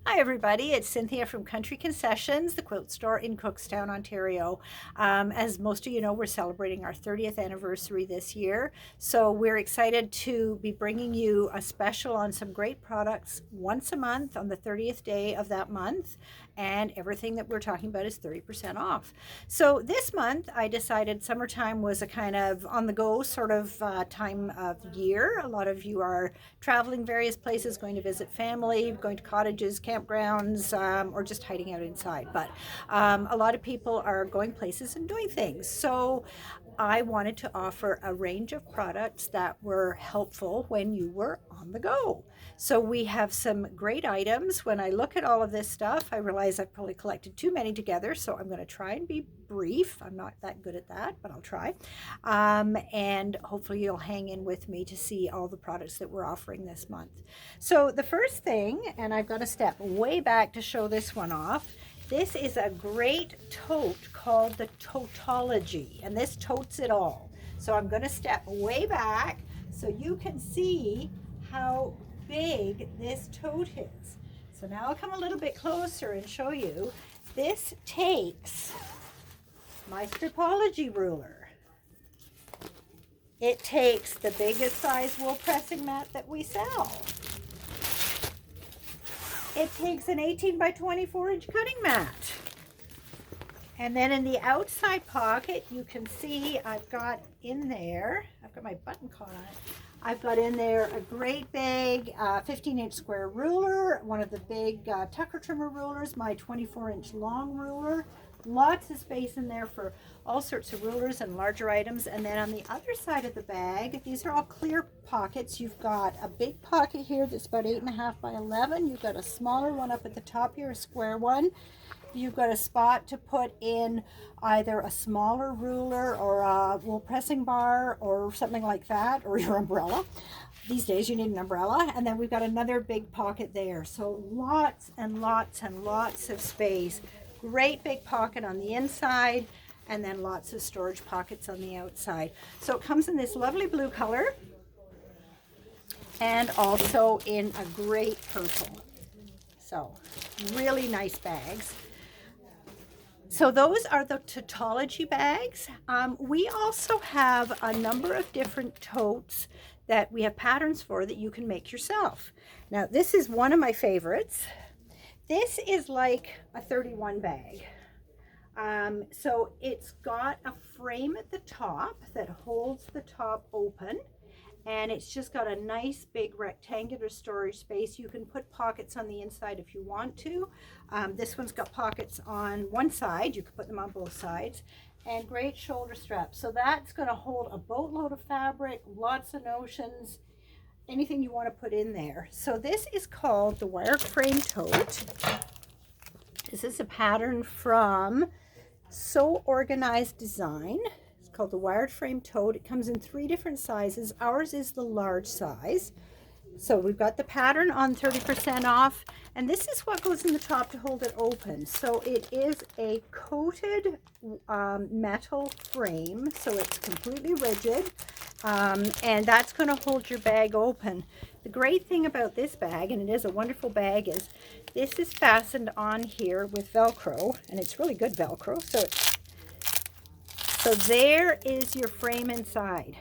Hi everybody, it's Cynthia from Country Concessions, the quilt store in Cookstown, Ontario. As most of you know, we're celebrating our 30th anniversary this year, so we're excited to be bringing you a special on some great products once a month on the 30th day of that month, and everything that we're talking about is 30% off. So this month I decided summertime was a kind of on the go sort of time of year. A lot of you are traveling various places, going to visit family, going to cottages, campgrounds, or just hiding out inside. But a lot of people are going places and doing things. So I wanted to offer a range of products that were helpful when you were on the go. So we have some great items. When I look at all of this stuff, I realize I've probably collected too many together, so I'm going to try and be brief. I'm not that good at that, but I'll try. And hopefully you'll hang in with me to see all the products that we're offering this month. So the first thing, and I've got to step way back to show this one off, this is a great tote called the Toteology, and this totes it all. So I'm going to step way back so you can see how big this tote is. So now I'll come a little bit closer and show you. This takes my Stripology ruler. It takes the biggest size wool pressing mat that we sell. It takes an 18 by 24 inch cutting mat. And then in the outside pocket, you can see I've got in there, I've got my button caught on it, I've got in there a great big 15-inch square ruler, one of the big Tucker trimmer rulers, my 24-inch long ruler. Lots of space in there for all sorts of rulers and larger items. And then on the other side of the bag, these are all clear pockets. You've got a big pocket here that's about 8.5 by 11. You've got a smaller one up at the top here, a square one. You've got a spot to put in either a smaller ruler or a wool pressing bar or something like that, or your umbrella. These days you need an umbrella. And then we've got another big pocket there. So lots and lots and lots of space. Great big pocket on the inside, and then lots of storage pockets on the outside. So it comes in this lovely blue color and also in a great purple. So really nice bags. So those are the Toteology bags. We also have a number of different totes that we have patterns for that you can make yourself. Now this is one of my favorites. This is like a 31 bag. So it's got a frame at the top that holds the top open, and it's just got a nice big rectangular storage space. You can put pockets on the inside if you want to. This one's got pockets on one side. You can put them on both sides. And great shoulder straps. So that's going to hold a boatload of fabric, lots of notions, anything you want to put in there. So this is called the Wired Frame Tote. This is a pattern from Sew Organized Design. It's called the Wired Frame Tote. It comes in 3 different sizes. Ours is the large size. So we've got the pattern on 30% off, and this is what goes in the top to hold it open. So it is a coated metal frame, so it's completely rigid, and that's going to hold your bag open. The great thing about this bag, and it is a wonderful bag, is this is fastened on here with Velcro, and it's really good Velcro. So there is your frame inside.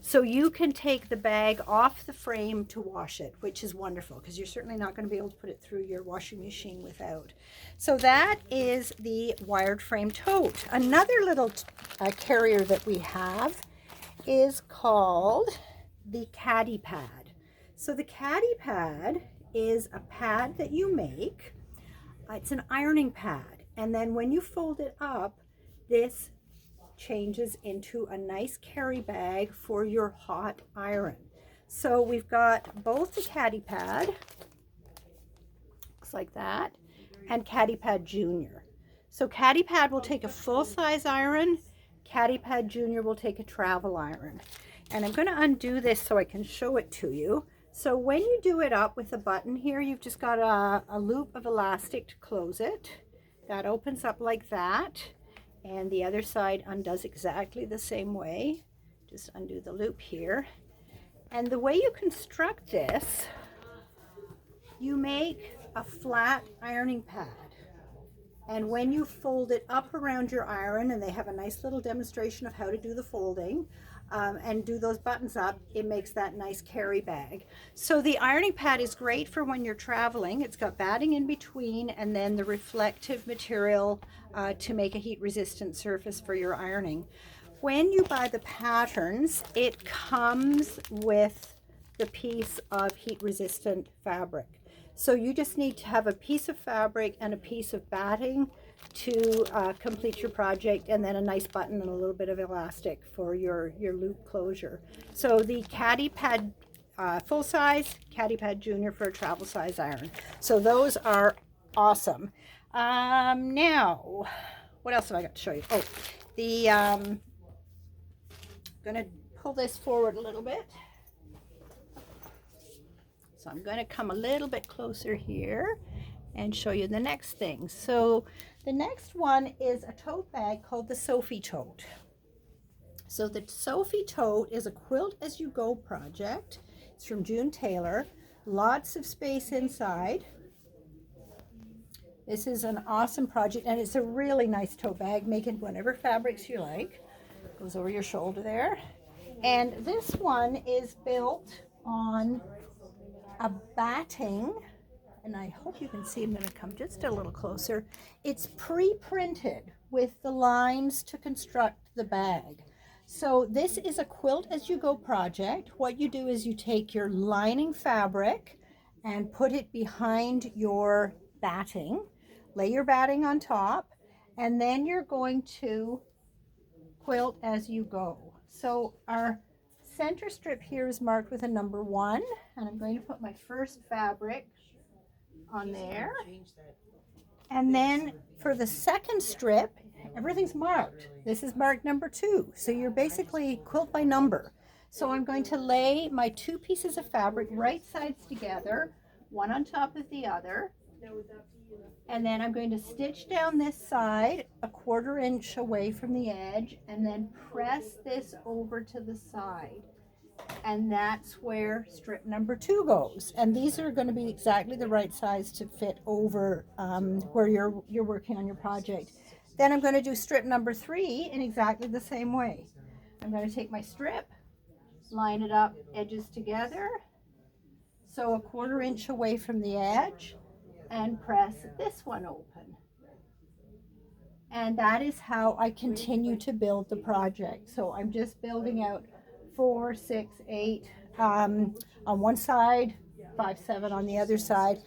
So you can take the bag off the frame to wash it, which is wonderful because you're certainly not going to be able to put it through your washing machine without. So that is the Wired Frame Tote. Another little carrier that we have is called the Caddy Pad. So the Caddy Pad is a pad that you make. It's an ironing pad, and then when you fold it up, this changes into a nice carry bag for your hot iron. So we've got both the Caddy Pad, looks like that, and Caddy Pad Junior. So Caddy Pad will take a full-size iron, Caddy Pad Junior will take a travel iron. And I'm going to undo this so I can show it to you. So when you do it up with a button here, you've just got a loop of elastic to close it. That opens up like that. And the other side undoes exactly the same way. Just undo the loop here. And the way you construct this, you make a flat ironing pad. And when you fold it up around your iron, and they have a nice little demonstration of how to do the folding, and do those buttons up, it makes that nice carry bag. So the ironing pad is great for when you're traveling. It's got batting in between, and then the reflective material to make a heat resistant surface for your ironing. When you buy the patterns, it comes with the piece of heat resistant fabric. So you just need to have a piece of fabric and a piece of batting to complete your project, and then a nice button and a little bit of elastic for your loop closure. So the Caddy Pad full size, Caddy Pad Junior for a travel size iron. So those are awesome. Now, what else have I got to show you? Oh, I'm gonna pull this forward a little bit. So I'm going to come a little bit closer here and show you the next thing. So the next one is a tote bag called the Sophie Tote. So the Sophie Tote is a quilt as you go project. It's from June Taylor. Lots of space inside. This is an awesome project, and it's a really nice tote bag. Make it whatever fabrics you like. Goes over your shoulder there. And this one is built on a batting, and I hope you can see. I'm going to come just a little closer. It's pre-printed with the lines to construct the bag. So this is a quilt as you go project. What you do is you take your lining fabric and put it behind your batting, lay your batting on top, and then you're going to quilt as you go. So our center strip here is marked with a number 1, and I'm going to put my first fabric on there. And then for the second strip, everything's marked. This is marked number 2. So you're basically quilt by number. So I'm going to lay my 2 pieces of fabric right sides together, one on top of the other. And then I'm going to stitch down this side a 1/4 inch away from the edge, and then press this over to the side. And that's where strip number 2 goes. And these are going to be exactly the right size to fit over where you're working on your project. Then I'm going to do strip number 3 in exactly the same way. I'm going to take my strip, line it up edges together, so a 1/4 inch away from the edge, and press this one open. And that is how I continue to build the project. So I'm just building out 4, 6, 8 on one side, 5, 7 on the other side.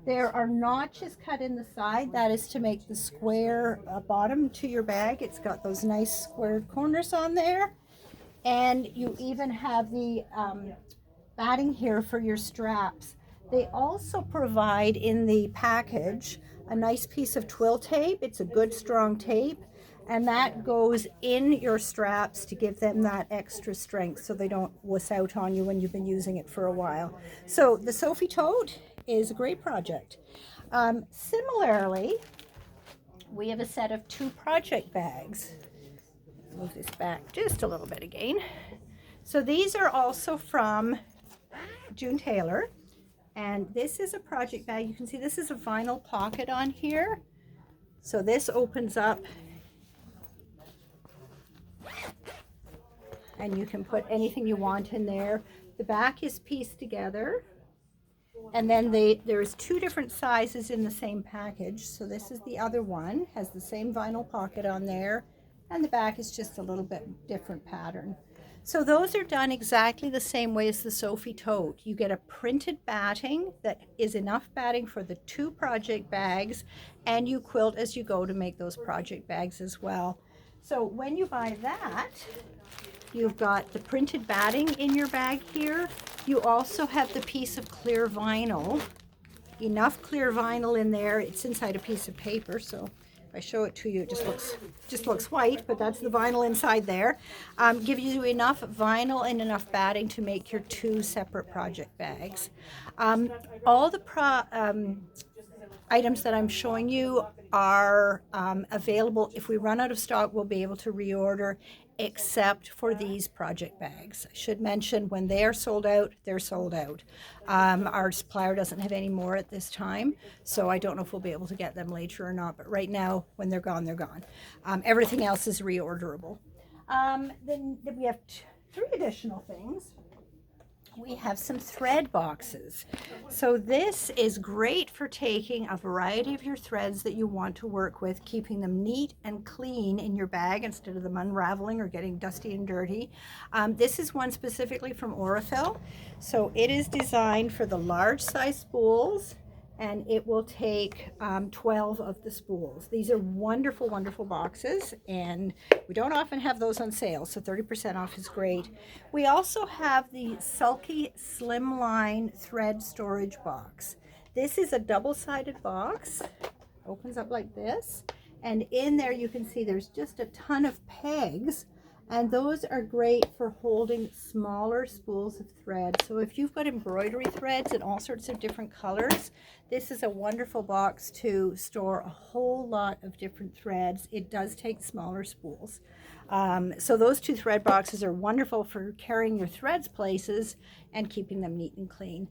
There are notches cut in the side. That is to make the square bottom to your bag. It's got those nice squared corners on there. And you even have the batting here for your straps. They also provide in the package a nice piece of twill tape. It's a good strong tape, and that goes in your straps to give them that extra strength so they don't wuss out on you when you've been using it for a while. So the Sophie Tote is a great project. Similarly, we have a set of 2 project bags. Move this back just a little bit again. So these are also from June Taylor. And this is a project bag. You can see this is a vinyl pocket on here. So this opens up and you can put anything you want in there. The back is pieced together. And then there's 2 different sizes in the same package. So this is the other one, has the same vinyl pocket on there. And the back is just a little bit different pattern. So those are done exactly the same way as the Sophie Tote. You get a printed batting that is enough batting for the 2 project bags, and you quilt as you go to make those project bags as well. So when you buy that, you've got the printed batting in your bag here. You also have the piece of clear vinyl, enough clear vinyl in there. It's inside a piece of paper, so if I show it to you, it just looks white, but that's the vinyl inside there. Gives you enough vinyl and enough batting to make your 2 separate project bags. All the items that I'm showing you are available. If we run out of stock, we'll be able to reorder. except for these project bags. I should mention when they are sold out, they're sold out. Our supplier doesn't have any more at this time, so I don't know if we'll be able to get them later or not, but right now, when they're gone, they're gone. Everything else is reorderable. Then we have three additional things. We have some thread boxes. So this is great for taking a variety of your threads that you want to work with, keeping them neat and clean in your bag instead of them unraveling or getting dusty and dirty. This is one specifically from Aurifil. So it is designed for the large size spools, and it will take 12 of the spools. These are wonderful, wonderful boxes, and we don't often have those on sale, so 30% off is great. We also have the Sulky Slimline Thread Storage Box. This is a double-sided box, opens up like this, and in there you can see there's just a ton of pegs, and those are great for holding smaller spools of thread. So if you've got embroidery threads in all sorts of different colors, this is a wonderful box to store a whole lot of different threads. It does take smaller spools. So those two thread boxes are wonderful for carrying your threads places and keeping them neat and clean.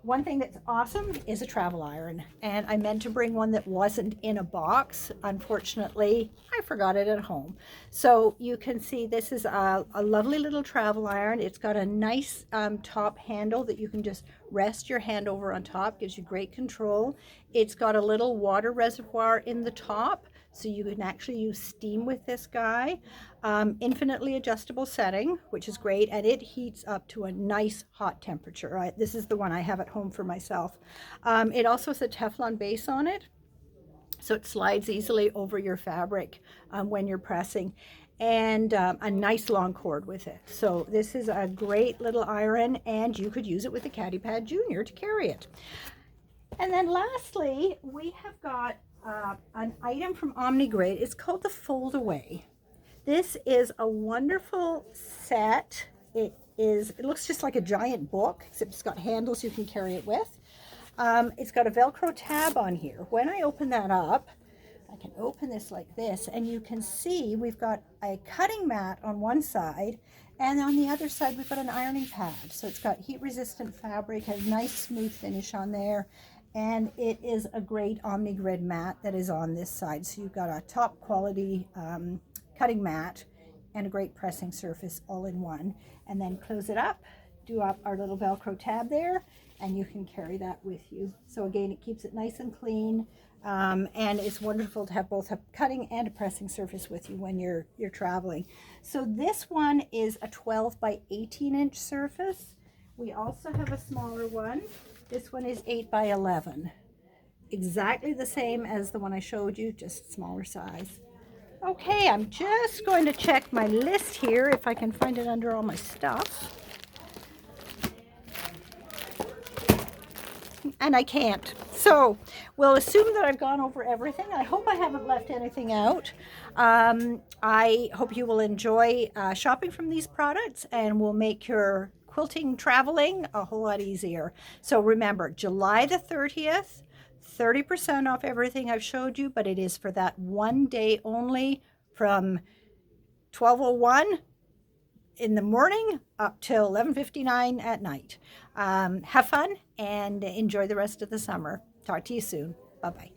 One thing that's awesome is a travel iron, and I meant to bring one that wasn't in a box. Unfortunately, I forgot it at home. So you can see this is a lovely little travel iron. It's got a nice top handle that you can just rest your hand over on top, gives you great control. It's got a little water reservoir in the top, so you can actually use steam with this guy. Infinitely adjustable setting, which is great, and it heats up to a nice hot temperature. Right? This is the one I have at home for myself. It also has a Teflon base on it, so it slides easily over your fabric when you're pressing, and a nice long cord with it. So this is a great little iron, and you could use it with a Caddy Pad Junior to carry it. And then lastly, we have got an item from Omnigrid. It's called the Fold Away. This is a wonderful set. It looks just like a giant book, except it's got handles you can carry it with. It's got a Velcro tab on here. When I open that up, I can open this like this, and you can see we've got a cutting mat on one side, and on the other side we've got an ironing pad. So it's got heat-resistant fabric, has a nice smooth finish on there, and it is a great Omnigrid mat that is on this side. So you've got a top quality cutting mat and a great pressing surface all in one. And then close it up, do up our little Velcro tab there, and you can carry that with you. So again, it keeps it nice and clean, and it's wonderful to have both a cutting and a pressing surface with you when you're traveling. So this one is a 12 by 18 inch surface. We also have a smaller one. This one is 8 by 11. Exactly the same as the one I showed you, just smaller size. Okay, I'm just going to check my list here if I can find it under all my stuff. And I can't. So we'll assume that I've gone over everything. I hope I haven't left anything out. I hope you will enjoy shopping from these products, and will make your quilting traveling a whole lot easier. So remember, July the 30th, 30% off everything I've showed you, but it is for that one day only, from 12:01 in the morning up till 11:59 at night. Have fun and enjoy the rest of the summer. Talk to you soon. Bye-bye.